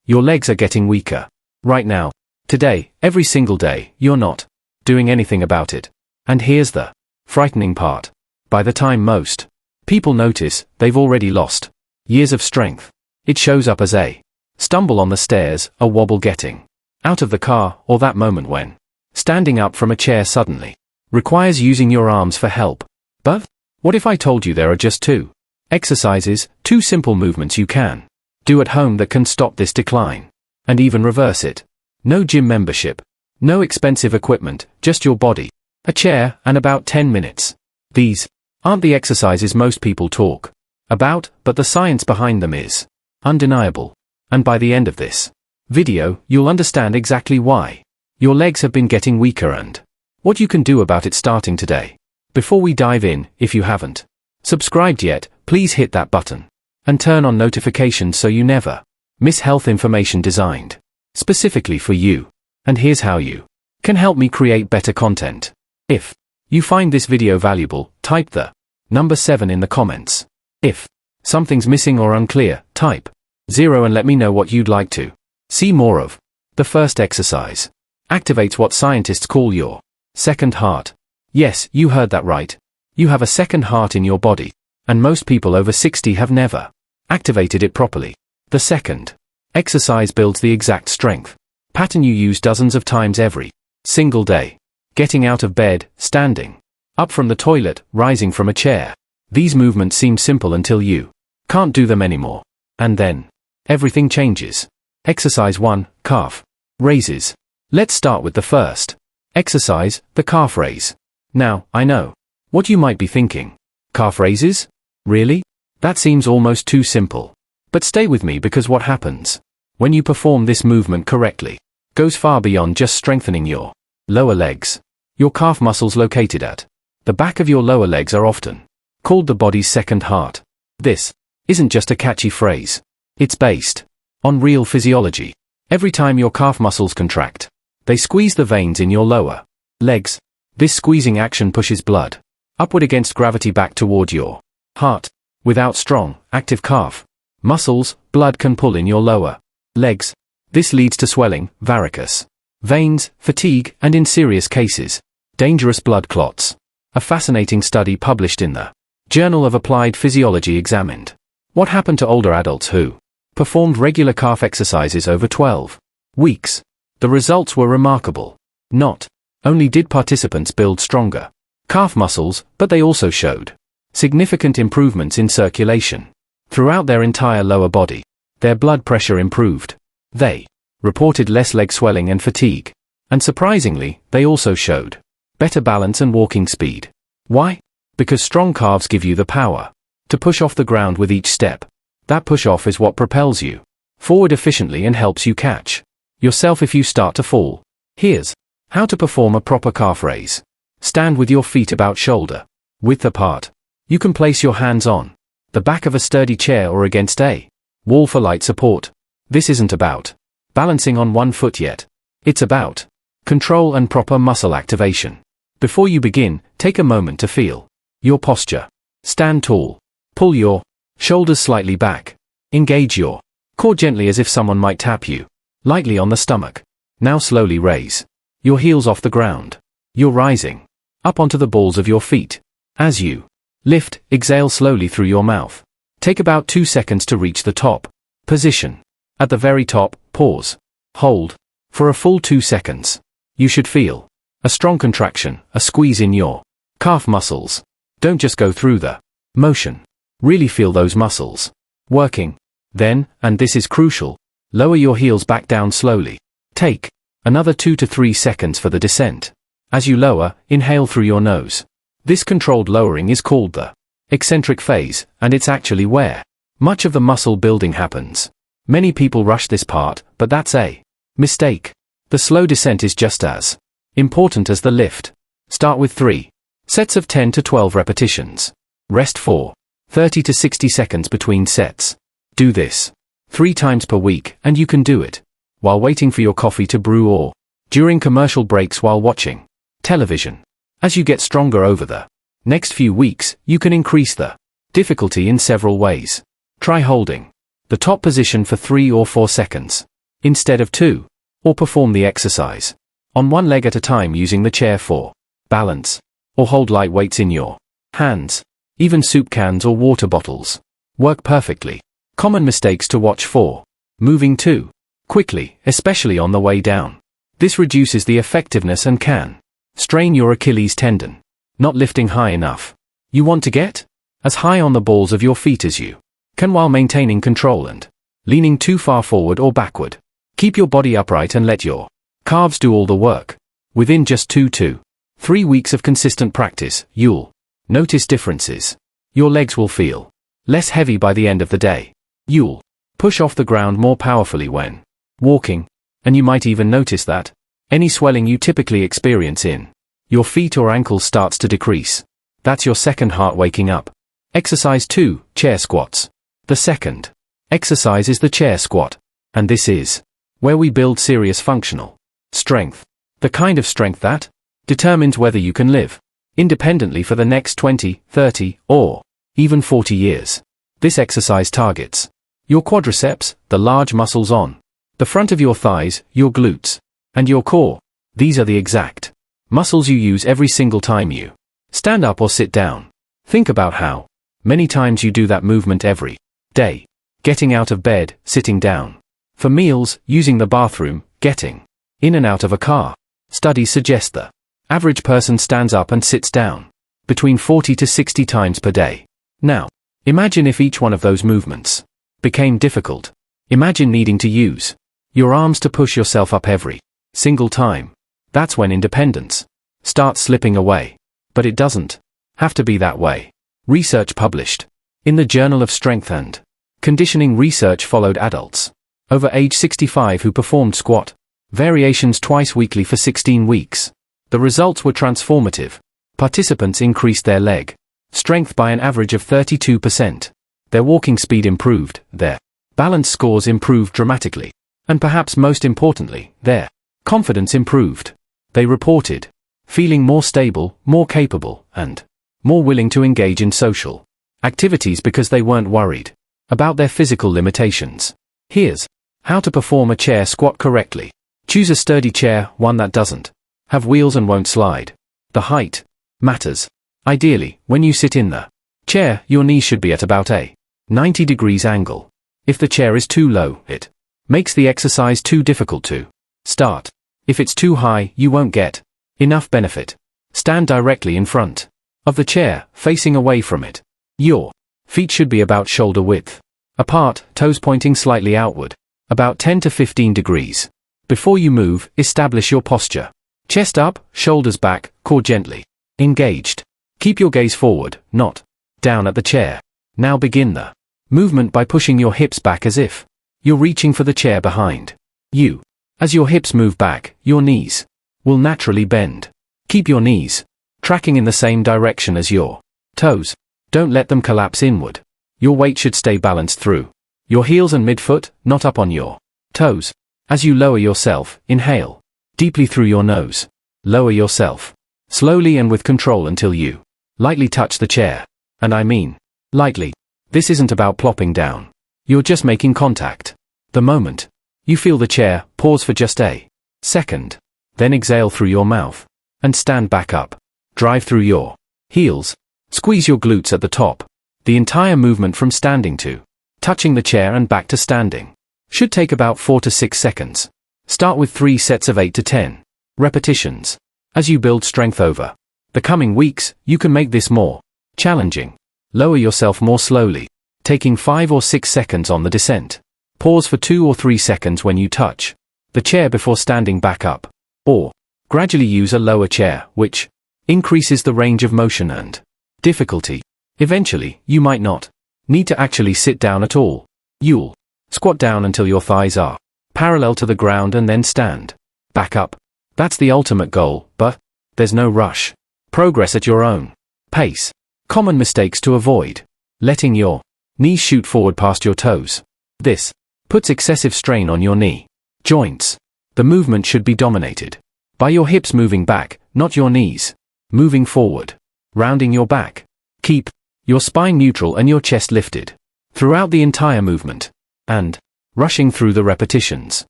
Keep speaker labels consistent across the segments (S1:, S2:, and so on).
S1: Your legs are getting weaker. Right now. Today, every single day, you're not doing anything about it. And here's the frightening part. By the time most people notice, they've already lost years of strength. It shows up as a stumble on the stairs, a wobble getting out of the car, or that moment when standing up from a chair suddenly requires using your arms for help. But what if I told you there are just two exercises, two simple movements you can do at home that can stop this decline and even reverse it? No gym membership, no expensive equipment, just your body, a chair, and about 10 minutes. These aren't the exercises most people talk about, but the science behind them is undeniable. And by the end of this video, you'll understand exactly why your legs have been getting weaker and what you can do about it starting today. Before we dive in, if you haven't subscribed yet, please hit that button and turn on notifications so you never miss health information designed specifically for you. And here's how you can help me create better content. If you find this video valuable, type the number 7 in the comments. If something's missing or unclear, type 0 and let me know what you'd like to see more of. The first exercise activates what scientists call your second heart. Yes, you heard that right. You have a second heart in your body, and most people over 60 have never activated it properly. The second exercise builds the exact strength pattern you use dozens of times every single day. Getting out of bed, standing up from the toilet, rising from a chair. These movements seem simple until you can't do them anymore. And then everything changes. Exercise 1, calf raises. Let's start with the first exercise, the calf raise. Now, I know what you might be thinking. Calf raises? Really? That seems almost too simple. But stay with me, because what happens when you perform this movement correctly goes far beyond just strengthening your lower legs. Your calf muscles located at the back of your lower legs are often called the body's second heart. This isn't just a catchy phrase. It's based on real physiology. Every time your calf muscles contract, they squeeze the veins in your lower legs. This squeezing action pushes blood upward against gravity back toward your heart. Without strong, active calf muscles, blood can pull in your lower legs. This leads to swelling, varicose veins, fatigue, and in serious cases, dangerous blood clots. A fascinating study published in the Journal of Applied Physiology examined what happened to older adults who performed regular calf exercises over 12 weeks. The results were remarkable. Not only did participants build stronger calf muscles, but they also showed significant improvements in circulation throughout their entire lower body. Their blood pressure improved. They reported less leg swelling and fatigue. And surprisingly, they also showed better balance and walking speed. Why? Because strong calves give you the power to push off the ground with each step. That push-off is what propels you forward efficiently and helps you catch yourself if you start to fall. Here's how to perform a proper calf raise. Stand with your feet about shoulder width apart. You can place your hands on the back of a sturdy chair or against a wall for light support. This isn't about balancing on one foot yet. It's about control and proper muscle activation. Before you begin, take a moment to feel your posture. Stand tall. Pull your shoulders slightly back. Engage your core gently as if someone might tap you lightly on the stomach. Now slowly raise your heels off the ground. You're rising up onto the balls of your feet. As you lift, exhale slowly through your mouth. Take about 2 seconds to reach the top position. At the very top, pause. Hold for a full 2 seconds. You should feel a strong contraction, a squeeze in your calf muscles. Don't just go through the motion. Really feel those muscles working. Then, and this is crucial, lower your heels back down slowly. Take another 2 to 3 seconds for the descent. As you lower, inhale through your nose. This controlled lowering is called the eccentric phase, and it's actually where much of the muscle building happens. Many people rush this part, but that's a mistake. The slow descent is just as important as the lift. Start with 3 sets of 10 to 12 repetitions. Rest for 30 to 60 seconds between sets. Do this 3 times per week, and you can do it while waiting for your coffee to brew or during commercial breaks while watching television. As you get stronger over the next few weeks, you can increase the difficulty in several ways. Try holding the top position for 3 or 4 seconds. instead of 2. Or perform the exercise on one leg at a time using the chair for balance. Or hold light weights in your hands. Even soup cans or water bottles work perfectly. Common mistakes to watch for: moving too quickly, especially on the way down. This reduces the effectiveness and can strain your Achilles tendon. Not lifting high enough. You want to get as high on the balls of your feet as you can while maintaining control and leaning too far forward or backward. Keep your body upright and let your calves do all the work. Within just 2 to 3 weeks of consistent practice, you'll notice differences. Your legs will feel less heavy by the end of the day. You'll push off the ground more powerfully when walking, and you might even notice that any swelling you typically experience in your feet or ankles starts to decrease. That's your second heart waking up. Exercise 2, chair squats. The second exercise is the chair squat, and this is where we build serious functional strength. The kind of strength that determines whether you can live independently for the next 20, 30, or even 40 years. This exercise targets your quadriceps, the large muscles on the front of your thighs, your glutes, and your core. These are the exact muscles you use every single time you stand up or sit down. Think about how many times you do that movement every day. Getting out of bed, sitting down for meals, using the bathroom, getting in and out of a car. Studies suggest the average person stands up and sits down between 40 to 60 times per day. Now, imagine if each one of those movements became difficult. Imagine needing to use your arms to push yourself up every single time. That's when independence starts slipping away. But it doesn't have to be that way. Research published in the Journal of Strength and Conditioning Research followed adults over age 65 who performed squat variations twice weekly for 16 weeks. The results were transformative. Participants increased their leg strength by an average of 32%. Their walking speed improved, their balance scores improved dramatically, and perhaps most importantly, their confidence improved. They reported feeling more stable, more capable, and more willing to engage in social activities because they weren't worried about their physical limitations. Here's how to perform a chair squat correctly. Choose a sturdy chair, one that doesn't have wheels and won't slide. The height matters. Ideally, when you sit in the chair, your knees should be at about a 90 degrees angle. If the chair is too low, it makes the exercise too difficult to start. If it's too high, you won't get enough benefit. Stand directly in front of the chair, facing away from it. Your feet should be about shoulder width apart, toes pointing slightly outward, about 10 to 15 degrees. Before you move, establish your posture. Chest up, shoulders back, core gently engaged. Keep your gaze forward, not down at the chair. Now begin the movement by pushing your hips back as if you're reaching for the chair behind you. As your hips move back, your knees will naturally bend. Keep your knees tracking in the same direction as your toes. Don't let them collapse inward. Your weight should stay balanced through your heels and midfoot, not up on your toes. As you lower yourself, inhale deeply through your nose. Lower yourself slowly and with control until you lightly touch the chair. And I mean lightly. This isn't about plopping down. You're just making contact. The moment you feel the chair, pause for just a second. Then exhale through your mouth and stand back up. Drive through your heels. Squeeze your glutes at the top. The entire movement from standing to touching the chair and back to standing should take about 4 to 6 seconds. Start with 3 sets of 8 to 10 repetitions. As you build strength over the coming weeks, you can make this more challenging. Lower yourself more slowly, taking 5 or 6 seconds on the descent. Pause for 2 or 3 seconds when you touch the chair before standing back up. Or gradually use a lower chair, which increases the range of motion and difficulty. Eventually, you might not need to actually sit down at all. You'll squat down until your thighs are parallel to the ground and then stand back up. That's the ultimate goal, but there's no rush. Progress at your own pace. Common mistakes to avoid: letting your knees shoot forward past your toes. This puts excessive strain on your knee joints. The movement should be dominated by your hips moving back, not your knees moving forward. Rounding your back. Keep your spine neutral and your chest lifted throughout the entire movement. And rushing through the repetitions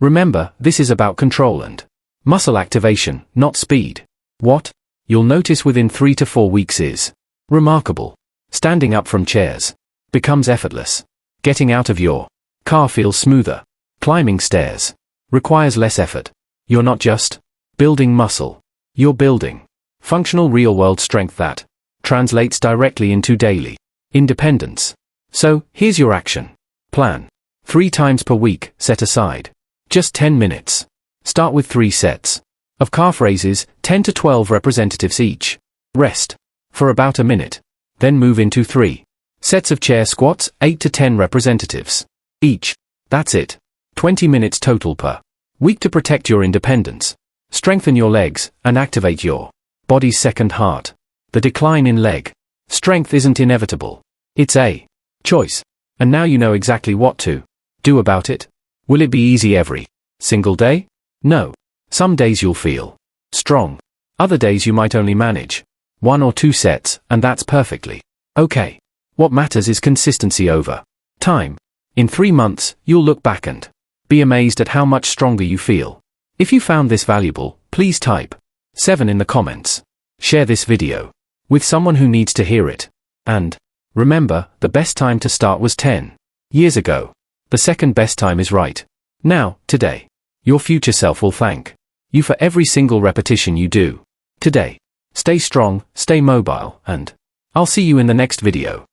S1: Remember, this is about control and muscle activation, not speed. What you'll notice within 3 to 4 weeks is remarkable. Standing up from chairs becomes effortless. Getting out of your car feels smoother. Climbing stairs requires less effort. You're not just building muscle. You're building functional real-world strength that translates directly into daily independence. So, here's your action plan. 3 times per week, set aside just 10 minutes. Start with 3 sets of calf raises, 10 to 12 representatives each. Rest for about a minute. Then move into 3 sets of chair squats, 8 to 10 representatives each. That's it. 20 minutes total per week to protect your independence, strengthen your legs, and activate your body's second heart. The decline in leg strength isn't inevitable. It's a choice. And now you know exactly what to do about it. Will it be easy every single day? No. Some days you'll feel strong. Other days you might only manage 1 or 2 sets, and that's perfectly okay. What matters is consistency over time. In 3 months, you'll look back and be amazed at how much stronger you feel. If you found this valuable, please type 7 in the comments. Share this video with someone who needs to hear it. And remember, the best time to start was 10 years ago. The second best time is right now, today. Your future self will thank you for every single repetition you do today. Stay strong, stay mobile, and I'll see you in the next video.